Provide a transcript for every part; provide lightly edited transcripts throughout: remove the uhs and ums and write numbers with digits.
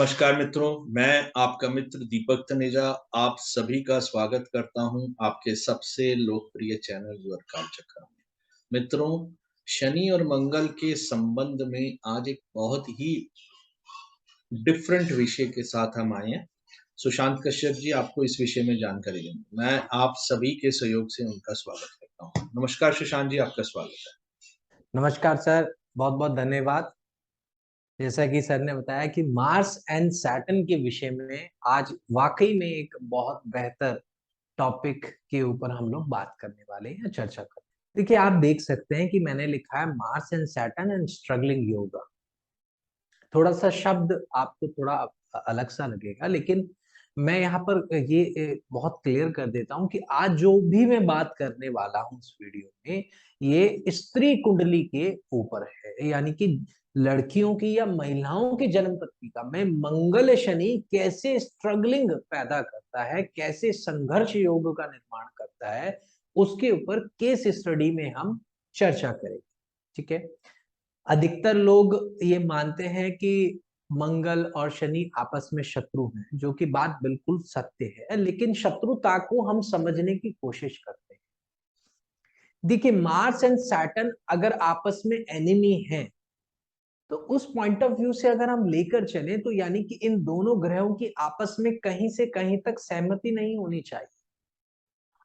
नमस्कार मित्रों, मैं आपका मित्र दीपक तनेजा आप सभी का स्वागत करता हूं आपके सबसे लोकप्रिय चैनल वर्कआउट चक्र में। मित्रों, शनि और मंगल के संबंध में आज एक बहुत ही डिफरेंट विषय के साथ हम आए हैं। सुशांत कश्यप जी आपको इस विषय में जानकारी देंगे। मैं आप सभी के सहयोग से उनका स्वागत करता हूँ। नमस्कार सुशांत जी, आपका स्वागत है। नमस्कार सर, बहुत-बहुत धन्यवाद। जैसा कि सर ने बताया कि मार्स एंड सैटर्न के विषय में आज वाक़ई में एक बहुत बेहतर टॉपिक के ऊपर हम लोग बात करने वाले हैं, चर्चा करें। देखिए, आप देख सकते हैं कि मैंने लिखा है Mars and Saturn and struggling yoga. थोड़ा-सा शब्द आपको थोड़ा अलग सा लगेगा, लेकिन मैं यहाँ पर ये बहुत क्लियर कर देता हूँ कि आज जो भी मैं बात करने वाला हूँ इस वीडियो में, ये स्त्री कुंडली के ऊपर है। यानी कि लड़कियों की या महिलाओं की जन्म पत्रिका में मंगल शनि कैसे स्ट्रगलिंग पैदा करता है, कैसे संघर्ष योग का निर्माण करता है, उसके ऊपर केस स्टडी में हम चर्चा करेंगे। ठीक है? अधिकतर लोग ये मानते हैं कि मंगल और शनि आपस में शत्रु हैं, जो कि बात बिल्कुल सत्य है, लेकिन शत्रुता को हम समझने की कोशिश करते हैं। देखिए, मार्स एंड सैटर्न अगर आपस में एनिमी हैं, तो उस पॉइंट ऑफ व्यू से अगर हम लेकर चलें, तो यानी कि इन दोनों ग्रहों की आपस में कहीं से कहीं तक सहमति नहीं होनी चाहिए।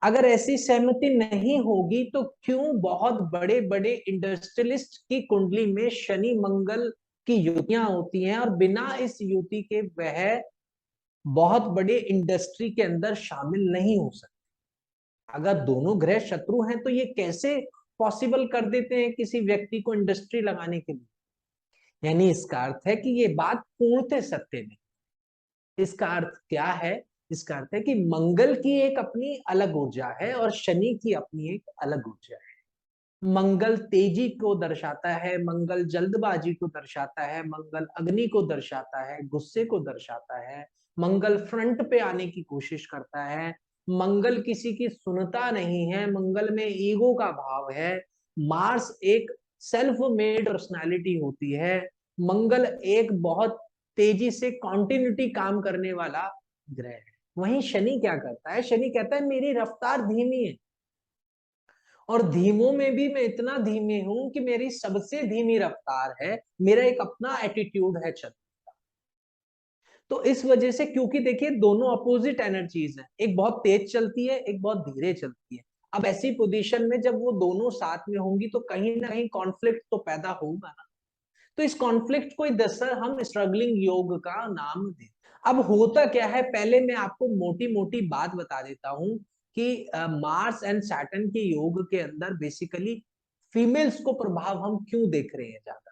अगर ऐसी सहमति नहीं होगी तो क्यों बहुत बड़े-बड़े इंडस्ट्रियलिस्ट की कुंडली में शनि मंगल की युतियां होती हैं और बिना इस युति के वह बहुत बड़े इंडस्ट्री के अंदर शामिल नहीं हो सकते। अगर दोनों ग्रह शत्रु हैं तो ये कैसे पॉसिबल कर देते हैं किसी व्यक्ति को इंडस्ट्री लगाने के लिए? यानी इसका अर्थ है कि ये बात पूर्णतः सत्य नहीं। इसका अर्थ क्या है? इसका अर्थ है कि मंगल की एक अपनी अलग ऊर्जा है और शनि की अपनी एक अलग ऊर्जा है। मंगल तेजी को दर्शाता है, मंगल जल्दबाजी को दर्शाता है, मंगल अग्नि को दर्शाता है, गुस्से को दर्शाता है, मंगल फ्रंट पे आने की कोशिश करता है, मंगल किसी की सुनता नहीं है, मंगल में ईगो का भाव है, मार्स एक सेल्फ मेड पर्सनालिटी होती है, मंगल एक बहुत तेजी से कॉन्टिन्यूटी काम करने वाला ग्रह है। वहीं शनि क्या करता है? शनि कहता है मेरी रफ्तार धीमी है और धीमों में भी मैं इतना धीमे हूं कि मेरी सबसे धीमी रफ्तार है, मेरा एक अपना एटीट्यूड है चलने का। तो इस वजह से, क्योंकि देखिए दोनों अपोजिट एनर्जीज हैं, एक बहुत तेज चलती है, एक बहुत धीरे चलती है। अब ऐसी पोजीशन में जब वो दोनों साथ में होंगी तो कहीं ना कहीं कॉन्फ्लिक्ट तो पैदा होगा ना। तो इस कॉन्फ्लिक्ट को दरअसल हम स्ट्रगलिंग योग का नाम दें। अब होता क्या है, पहले मैं आपको मोटी मोटी बात बता देता हूं कि मार्स एंड सैटर्न के योग के अंदर बेसिकली फीमेल्स को प्रभाव हम क्यों देख रहे हैं ज्यादा।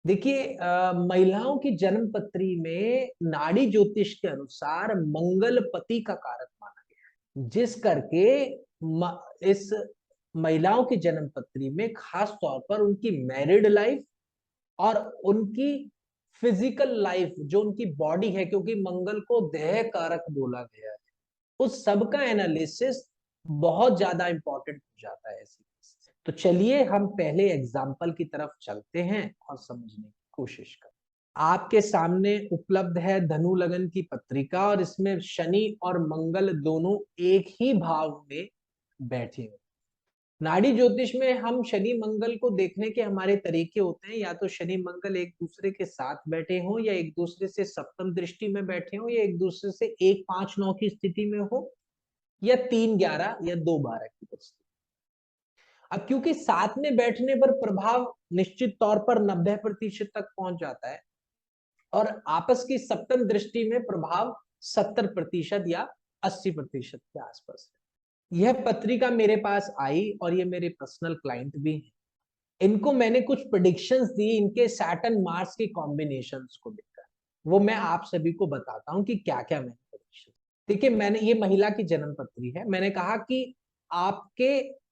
देखिए, महिलाओं की जन्म पत्री में नाड़ी ज्योतिष के अनुसार मंगल पति का कारक माना गया है, जिस करके इस महिलाओं की जन्म पत्री में खास तौर पर उनकी मैरिड लाइफ और उनकी फिजिकल लाइफ, जो उनकी बॉडी है, क्योंकि मंगल को देह कारक बोला गया है, उस सब का एनालिसिस बहुत ज्यादा इंपॉर्टेंट हो जाता है ऐसी। तो चलिए हम पहले एग्जाम्पल की तरफ चलते हैं और समझने की कोशिश करते हैं। आपके सामने उपलब्ध है धनु लगन की पत्रिका और इसमें शनि और मंगल दोनों एक ही भाव में बैठे हुए। नाड़ी ज्योतिष में हम शनि मंगल को देखने के हमारे तरीके होते हैं, या तो शनि मंगल एक दूसरे के साथ बैठे हों, या एक दूसरे से सप्तम दृष्टि में बैठे हों, या एक दूसरे से 1-5-9 की स्थिति में हो, या 3-11 या 2-12 की स्थिति। अब क्योंकि साथ में बैठने पर प्रभाव निश्चित तौर पर 90% तक पहुंच जाता है और आपस की सप्तम दृष्टि में प्रभाव 70% या 80% के आसपास है। यह पत्रिका मेरे पास आई और ये मेरे पर्सनल क्लाइंट भी हैं। इनको मैंने कुछ प्रेडिक्शंस दी इनके सैटर्न मार्स के कॉम्बिनेशंस को लेकर। वो मैं आप सभी को बताता हूं कि क्या-क्या मैंने प्रेडिक्शन। देखिए, मैंने ये महिला की जन्म पत्री है। मैंने कहा कि आपके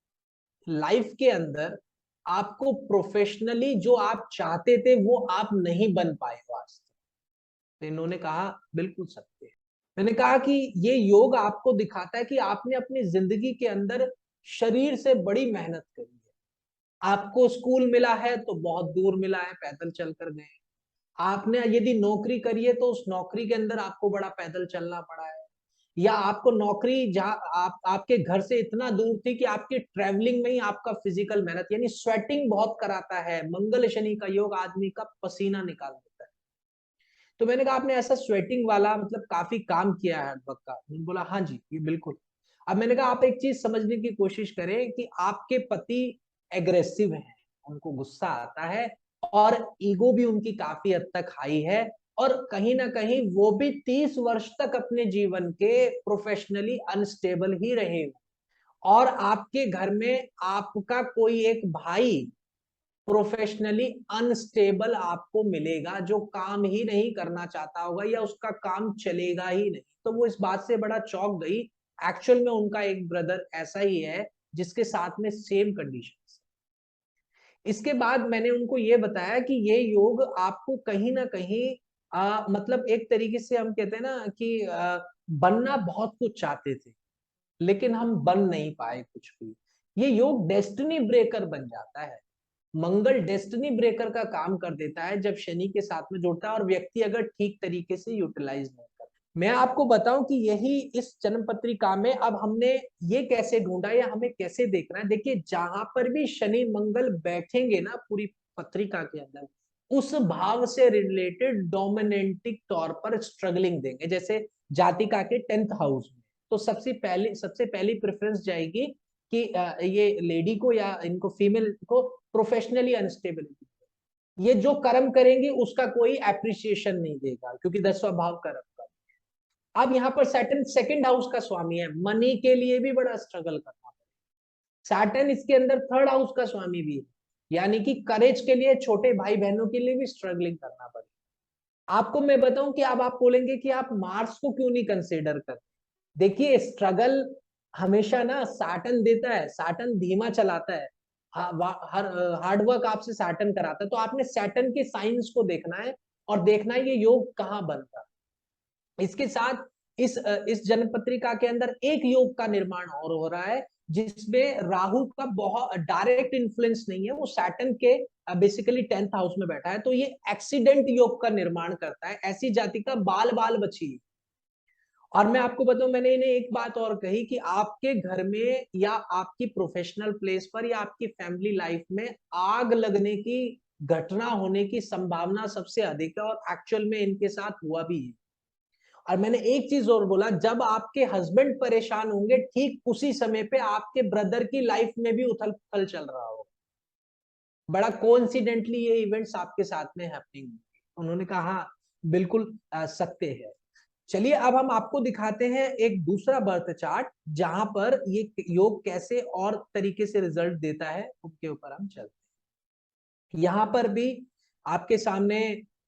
लाइफ के अंदर आपको प्रोफेशनली जो आप चाहते थे वो आप नहीं बन पाए हो आज तक। तो इन्होंने कहा बिल्कुल सत्य है। मैंने कहा कि ये योग आपको दिखाता है कि आपने अपनी जिंदगी के अंदर शरीर से बड़ी मेहनत करी है। आपको स्कूल मिला है तो बहुत दूर मिला है, पैदल चल कर गए। आपने यदि नौकरी करी है तो उस नौकरी के अंदर आपको बड़ा पैदल चलना पड़ा है, या आपको नौकरी जहां आप आपके घर से इतना दूर थी कि आपकी ट्रैवलिंग में ही आपका फिजिकल मेहनत यानी स्वेटिंग बहुत कराता है। मंगल शनि का योग आदमी का पसीना निकाल देता है। तो मैंने कहा आपने ऐसा स्वेटिंग वाला मतलब काफी काम किया है हार्डवर्क का। उन्होंने बोला हाँ जी ये बिल्कुल। अब मैंने कहा आप एक चीज समझने की कोशिश करें कि आपके पति एग्रेसिव हैं, उनको गुस्सा आता है और ईगो भी उनकी काफी हद तक हाई है, और कहीं ना कहीं वो भी 30 वर्ष तक अपने जीवन के प्रोफेशनली अनस्टेबल ही रहे। और आपके घर में आपका कोई एक भाई प्रोफेशनली अनस्टेबल आपको मिलेगा, जो काम ही नहीं करना चाहता होगा या उसका काम चलेगा ही नहीं। तो वो इस बात से बड़ा चौंक गई। एक्चुअल में उनका एक ब्रदर ऐसा ही है जिसके साथ में सेम कंडीशन। इसके बाद मैंने उनको ये बताया कि ये योग आपको कहीं ना कहीं मतलब एक तरीके से हम कहते हैं ना कि बनना बहुत कुछ चाहते थे लेकिन हम बन नहीं पाए कुछ भी। ये योग डेस्टिनी ब्रेकर बन जाता है। मंगल डेस्टिनी ब्रेकर का काम कर देता है जब शनि के साथ में जुड़ता है और व्यक्ति अगर ठीक तरीके से यूटिलाइज नहीं करता। मैं आपको बताऊं कि यही इस जन्म पत्रिका में अब हमने ये कैसे ढूंढा या हमें कैसे देखना है। देखिए जहां पर भी शनि मंगल बैठेंगे ना पूरी पत्रिका के अंदर, उस भाव से रिलेटेड डोमिनेंटिक तौर पर स्ट्रगलिंग देंगे। जैसे जातिका के 10th हाउस में तो सबसे पहली प्रेफरेंस जाएगी कि ये लेडी को या इनको फीमेल को प्रोफेशनली अनस्टेबिलिटी। ये जो कर्म करेंगी उसका कोई एप्रिसिएशन नहीं देगा क्योंकि 10वां भाव कर्म का। अब यहाँ पर सैटर्न सेकंड हाउस का स्वामी है, मनी के लिए भी बड़ा स्ट्रगल करना पड़ेगा। सैटर्न इसके अंदर थर्ड हाउस का स्वामी भी है, यानी कि करेज के लिए, छोटे भाई बहनों के लिए भी स्ट्रगलिंग करना पड़ेगा। आपको मैं बताऊं कि अब आप बोलेंगे कि आप मार्स को क्यों नहीं कंसिडर करते। देखिए स्ट्रगल हमेशा ना सैटर्न देता है, सैटर्न धीमा चलाता है। हर हार्डवर्क आपसे सैटर्न कराता है, तो आपने सैटर्न के साइंस को देखना है और देखना है ये योग कहाँ बनता है। इसके साथ इस जन्म पत्रिका के अंदर एक योग का निर्माण और हो रहा है जिसमें राहु का बहुत डायरेक्ट इन्फ्लुएंस नहीं है, वो सैटर्न के बेसिकली 10th हाउस में बैठा है। तो ये एक्सीडेंट योग का निर्माण करता है। ऐसी जाति का बाल बाल बची। और मैं आपको बताऊं मैंने इन्हें एक बात और कही कि आपके घर में या आपकी प्रोफेशनल प्लेस पर या आपकी फैमिली लाइफ में आग लगने की घटना होने की संभावना सबसे अधिक है, और एक्चुअल में इनके साथ हुआ भी है। और मैंने एक चीज और बोला, जब आपके हस्बैंड परेशान होंगे ठीक उसी समय पे आपके ब्रदर की लाइफ में भी उथल पुथल चल रहा हो। बड़ा कोइंसिडेंटली ये इवेंट्स आपके साथ में हैपनिंग। उन्होंने कहा हाँ बिल्कुल सत्य है। चलिए अब हम आपको दिखाते हैं एक दूसरा बर्थ चार्ट जहां पर ये योग कैसे और तरीके से रिजल्ट देता है, उसके ऊपर हम चलते हैं। यहां पर भी आपके सामने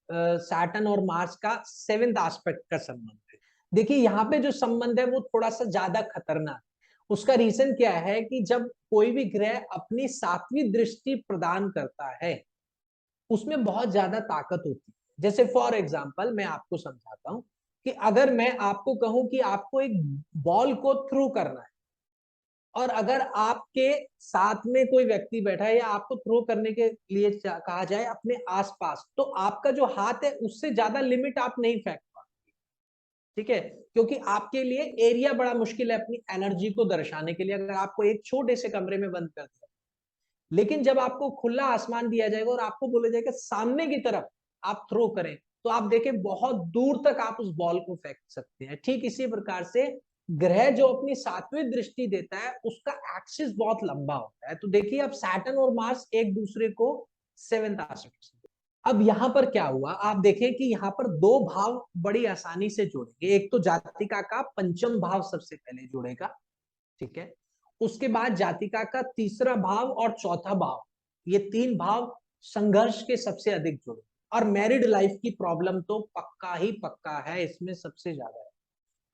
सैटर्न और मार्स का 7th एस्पेक्ट का संबंध है। देखिए यहाँ पे जो संबंध है वो थोड़ा सा ज्यादा खतरनाक है। उसका रीजन क्या है कि जब कोई भी ग्रह अपनी 7वीं दृष्टि प्रदान करता है उसमें बहुत ज्यादा ताकत होती है। जैसे फॉर एग्जाम्पल मैं आपको समझाता हूं कि अगर मैं आपको कहूं कि आपको एक बॉल को थ्रू करना है और अगर आपके साथ में कोई व्यक्ति बैठा है या आपको थ्रो करने के लिए कहा जाए अपने आसपास, तो आपका जो हाथ है उससे ज्यादा लिमिट आप नहीं फेंक पाते। ठीक है, क्योंकि आपके लिए एरिया बड़ा मुश्किल है अपनी एनर्जी को दर्शाने के लिए अगर आपको एक छोटे से कमरे में बंद कर दिया। लेकिन जब आपको खुला आसमान दिया जाएगा और आपको बोला जाएगा सामने की तरफ आप थ्रो करें, तो आप देखें बहुत दूर तक आप उस बॉल को फेंक सकते हैं। ठीक इसी प्रकार से ग्रह जो अपनी 7वीं दृष्टि देता है उसका एक्सिस बहुत लंबा होता है। तो देखिए अब सैटर्न और मार्स एक दूसरे को 7th एस्पेक्ट। अब यहां पर क्या हुआ, आप देखें कि यहां पर दो भाव बड़ी आसानी से जुड़ेंगे। एक तो जातिका का पंचम भाव सबसे पहले जुड़ेगा, ठीक है। उसके बाद जातिका का तीसरा भाव और चौथा भाव, ये तीन भाव संघर्ष के सबसे अधिक जुड़े। और मैरिड लाइफ की प्रॉब्लम तो पक्का ही पक्का है, इसमें सबसे ज्यादा है।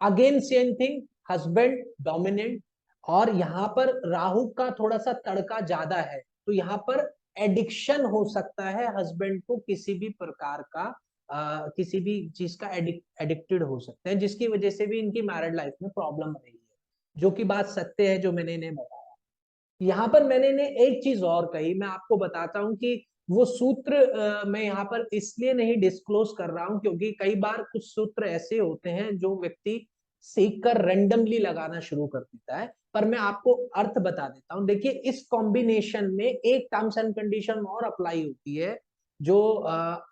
Again same thing, husband dominant. और यहाँ पर राहु का थोड़ा सा तड़का ज्यादा है, तो यहाँ पर एडिक्शन हो सकता है हस्बैंड को किसी भी प्रकार का, किसी भी चीज का एडिक्टेड हो सकते हैं, जिसकी वजह से भी इनकी मैरिड लाइफ में प्रॉब्लम रही है, जो कि बात सत्य है जो मैंने इन्हें बताया। यहाँ पर मैंने इन्हें एक चीज और कही, मैं आपको बताता हूं कि वो सूत्र मैं यहाँ पर इसलिए नहीं डिस्क्लोज कर रहा हूं क्योंकि कई बार कुछ सूत्र ऐसे होते हैं जो व्यक्ति सीख कर रेंडमली लगाना शुरू कर देता है, पर मैं आपको अर्थ बता देता हूं। देखिए, इस कॉम्बिनेशन में एक टर्म्स एंड कंडीशन और अप्लाई होती है, जो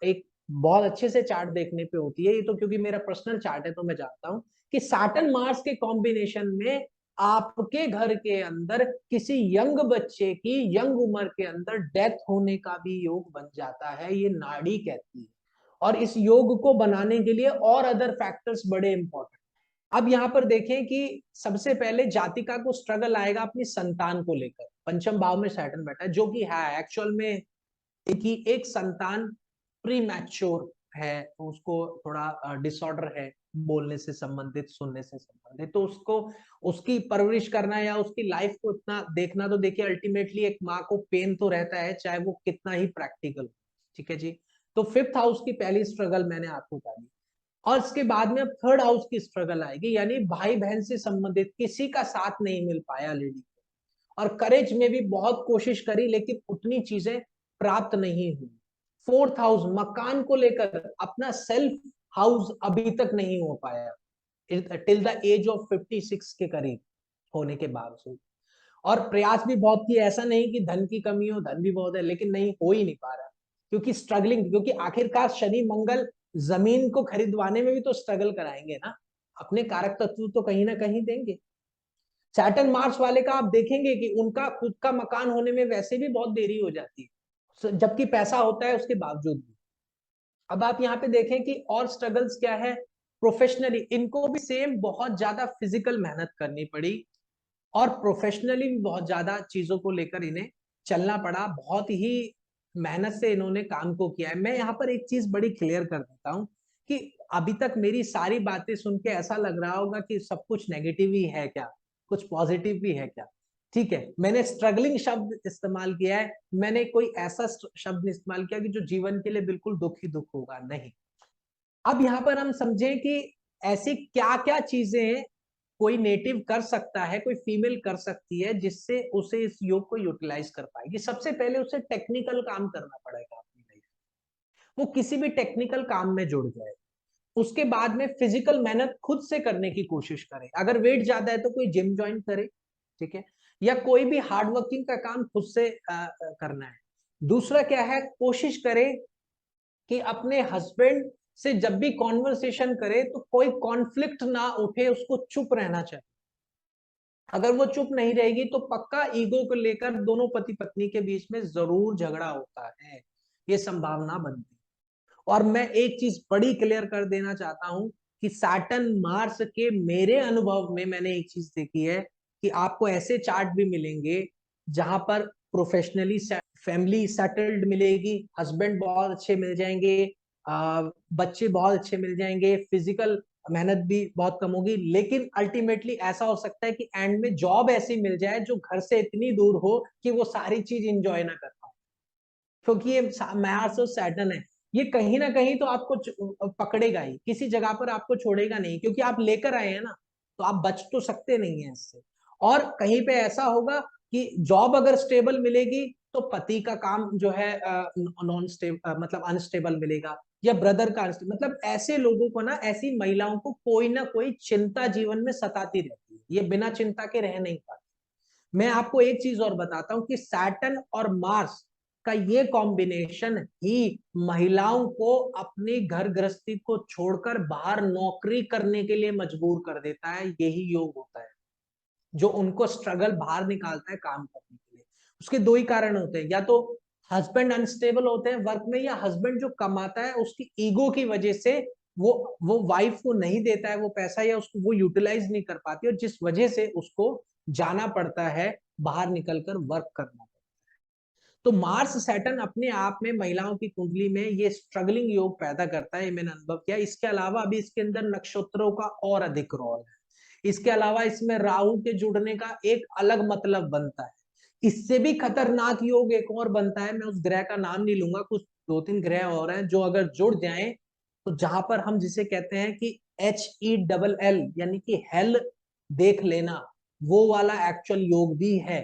एक बहुत अच्छे से चार्ट देखने पे होती है। ये तो क्योंकि मेरा पर्सनल चार्ट है तो मैं जानता हूं कि सैटर्न मार्स के कॉम्बिनेशन में आपके घर के अंदर किसी यंग बच्चे की यंग उम्र के अंदर डेथ होने का भी योग बन जाता है, ये नाड़ी कहती है। और इस योग को बनाने के लिए और अदर फैक्टर्स बड़े इंपॉर्टेंट। अब यहाँ पर देखें कि सबसे पहले जातिका को स्ट्रगल आएगा अपनी संतान को लेकर। पंचम भाव में सैटर्न बैठा है, जो कि है एक्चुअल में कि एक संतान प्री मैच्योर है, तो उसको थोड़ा डिसऑर्डर है बोलने से संबंधित, सुनने से संबंधित, तो उसको उसकी परवरिश करना या उसकी लाइफ को इतना देखना, तो देखिए अल्टीमेटली एक माँ को पेन तो रहता है, चाहे वो कितना ही प्रैक्टिकल। ठीक है जी। तो फिफ्थ हाउस की पहली स्ट्रगल मैंने आपको बता दी, और इसके बाद में अब थर्ड हाउस की स्ट्रगल आएगी, यानी भाई बहन से संबंधित किसी का साथ नहीं मिल पाया लेडी को, और करेज में भी बहुत कोशिश करी लेकिन उतनी चीजें प्राप्त नहीं हुई। फोर्थ हाउस मकान को लेकर अपना सेल्फ हाउस अभी तक नहीं हो पाया टिल द एज ऑफ 56 के करीब होने के बावजूद, और प्रयास भी बहुत किए। ऐसा नहीं कि धन की कमी हो, धन भी बहुत है, लेकिन नहीं हो ही नहीं पा रहा क्योंकि स्ट्रगलिंग, क्योंकि आखिरकार शनि मंगल जमीन को खरीदवाने में भी तो स्ट्रगल कराएंगे ना, अपने कारक तत्व तो कहीं ना कहीं देंगे। सैटर्न मार्स वाले का आप देखेंगे कि उनका खुद का मकान होने में वैसे भी बहुत देरी हो जाती है, जबकि पैसा होता है उसके बावजूद भी। अब आप यहाँ पे देखें कि और स्ट्रगल्स क्या है प्रोफेशनली, इनको भी सेम बहुत ज्यादा फिजिकल मेहनत करनी पड़ी, और प्रोफेशनली भी बहुत ज्यादा चीजों को लेकर इन्हें चलना पड़ा, बहुत ही मेहनत से इन्होंने काम को किया है। मैं यहाँ पर एक चीज बड़ी क्लियर कर देता हूँ कि अभी तक मेरी सारी बातें सुन के ऐसा लग रहा होगा कि सब कुछ नेगेटिव ही है क्या, कुछ पॉजिटिव भी है क्या। ठीक है, मैंने स्ट्रगलिंग शब्द इस्तेमाल किया है, मैंने कोई ऐसा शब्द इस्तेमाल किया कि जो जीवन के लिए बिल्कुल दुख ही दुख होगा, नहीं। अब यहाँ पर हम समझें कि ऐसी क्या क्या चीजें कोई नेटिव कर सकता है, कोई फीमेल कर सकती है जिससे उसे इस योग को यूटिलाइज कर पाएगी। सबसे पहले उसे टेक्निकल काम करना पड़ेगा अपनी लाइफ, वो किसी भी टेक्निकल काम में जुड़ जाए। उसके बाद में फिजिकल मेहनत खुद से करने की कोशिश करे, अगर वेट ज्यादा है तो कोई जिम ज्वाइन करे, ठीक है, या कोई भी हार्ड वर्किंग का काम खुद से करना है। दूसरा क्या है, कोशिश करे कि अपने हस्बैंड से जब भी कॉन्वर्सेशन करे तो कोई कॉन्फ्लिक्ट ना उठे, उसको चुप रहना चाहिए। अगर वो चुप नहीं रहेगी तो पक्का ईगो को लेकर दोनों पति पत्नी के बीच में जरूर झगड़ा होता है, ये संभावना बनती है। और मैं एक चीज बड़ी क्लियर कर देना चाहता हूं कि सैटर्न मार्स के मेरे अनुभव में मैंने एक चीज देखी है कि आपको ऐसे चार्ट भी मिलेंगे जहां पर प्रोफेशनली फैमिली सेटल्ड मिलेगी, हस्बैंड बहुत अच्छे मिल जाएंगे, बच्चे बहुत अच्छे मिल जाएंगे, फिजिकल मेहनत भी बहुत कम होगी, लेकिन अल्टीमेटली ऐसा हो सकता है कि एंड में जॉब ऐसी मिल जाए जो घर से इतनी दूर हो कि वो सारी चीज इंजॉय ना कर पाए, क्योंकि ये मार्स और सैटर्न है। ये कहीं ना कहीं तो आपको पकड़ेगा ही, किसी जगह पर आपको छोड़ेगा नहीं, क्योंकि आप लेकर आए हैं ना, तो आप बच तो सकते नहीं है इससे। और कहीं पे ऐसा होगा कि जॉब अगर स्टेबल मिलेगी तो पति का काम जो है नॉन स्टेबल, मतलब अनस्टेबल मिलेगा, या ब्रदर का मतलब ऐसे लोगों को ना, ऐसी महिलाओं को कोई ना कोई चिंता जीवन में सताती रहती है, ये बिना चिंता के रह नहीं पाती। मैं आपको एक चीज और बताता हूं कि सैटर्न और मार्स का ये कॉम्बिनेशन ही महिलाओं को अपनी घर गृहस्थी को छोड़कर बाहर नौकरी करने के लिए मजबूर कर देता है, यही योग होता है जो उनको स्ट्रगल बाहर निकालता है काम करने के लिए। उसके दो ही कारण होते हैं, या तो हस्बैंड अनस्टेबल होते हैं वर्क में, या हस्बैंड जो कमाता है उसकी ईगो की वजह से वो वाइफ को नहीं देता है वो पैसा, या उसको वो यूटिलाइज नहीं कर पाती, और जिस वजह से उसको जाना पड़ता है, बाहर निकलकर वर्क करना पड़ता है। तो मार्स सैटर्न अपने आप में महिलाओं की कुंडली में ये स्ट्रगलिंग योग पैदा करता है, मैंने अनुभव किया। इसके अलावा अभी इसके अंदर नक्षत्रों का और अधिक रोल है। इसके अलावा इसमें राहु के जुड़ने का एक अलग मतलब बनता है। इससे भी खतरनाक योग एक और बनता है, मैं उस ग्रह का नाम नहीं लूंगा, कुछ दो तीन ग्रह और हैं जो अगर जुड़ जाएं तो जहां पर हम जिसे कहते हैं कि HELL, यानी कि हेल देख लेना, वो वाला एक्चुअल योग भी है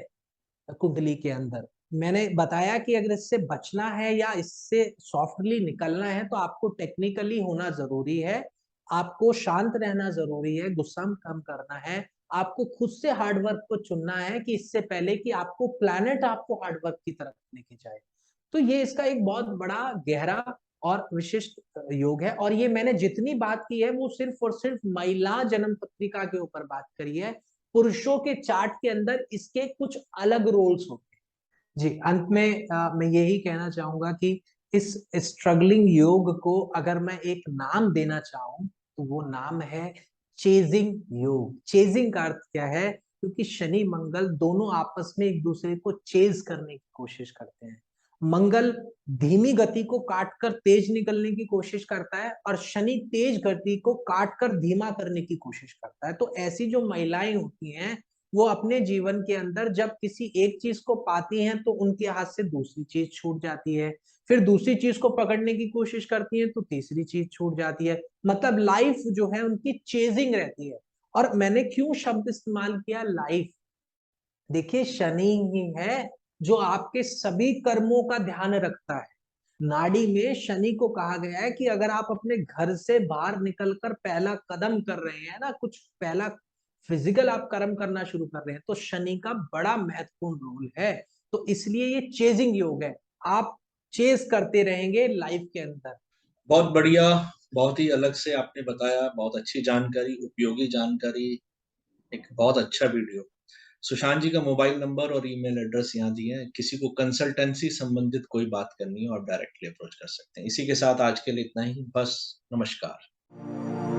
कुंडली के अंदर। मैंने बताया कि अगर इससे बचना है या इससे सॉफ्टली निकलना है तो आपको टेक्निकली होना ज़रूरी है, आपको शांत रहना ज़रूरी है, गुस्सा कम करना है, आपको खुद से हार्ड वर्क को चुनना है कि इससे पहले कि आपको प्लैनेट आपको हार्ड वर्क की तरफ लेके जाए। तो ये इसका एक बहुत बड़ा गहरा और विशिष्ट योग है और ये मैंने जितनी बात की है वो सिर्फ और सिर्फ महिला जन्म पत्रिका के ऊपर बात करी है। पुरुषों के चार्ट के अंदर इसके कुछ अलग रोल्स होते हैं। जी, अंत में मैं यही कहना चाहूँगा कि इस स्ट्रगलिंग योग को अगर मैं एक नाम देना चाहूँ, तो वो नाम है चेज़िंग योग। चेज़िंग का अर्थ क्या है? क्योंकि शनि-मंगल दोनों आपस में एक-दूसरे को चेज़ करने की कोशिश करते हैं। मंगल धीमी गति को काट कर तेज निकलने की कोशिश करता है और शनि तेज गति को काट कर धीमा करने की कोशिश करता है। तो ऐसी जो महिलाएँ होती हैं, वो अपने जीवन के अंदर जब किसी एक चीज को पाती हैं तो उनके हाथ से दूसरी चीज छूट जाती है, फिर दूसरी चीज को पकड़ने की कोशिश करती हैं तो तीसरी चीज छूट जाती है। मतलब लाइफ जो है उनकी चेजिंग रहती है। और मैंने क्यों शब्द इस्तेमाल किया लाइफ? देखिए शनि ही है जो आपके सभी कर्मों का ध्यान रखता है। नाड़ी में शनि को कहा गया है कि अगर आप अपने घर से बाहर निकलकर पहला कदम कर रहे हैं ना, कुछ पहला फिजिकल आप कर्म करना शुरू कर रहे हैं, तो शनि का बड़ा महत्वपूर्ण रोल है। तो इसलिए ये चेजिंग योग है। आप चेस करते रहेंगे लाइफ के अंदर। बहुत बढ़िया, बहुत ही अलग से आपने बताया, बहुत अच्छी जानकारी, उपयोगी जानकारी, एक बहुत अच्छा वीडियो। सुशांत जी का मोबाइल नंबर और ईमेल एड्रेस यहाँ दिए हैं, किसी को कंसल्टेंसी संबंधित कोई बात करनी हो आप डायरेक्टली अप्रोच कर सकते हैं। इसी के साथ आज के लिए इतना ही, बस नमस्कार।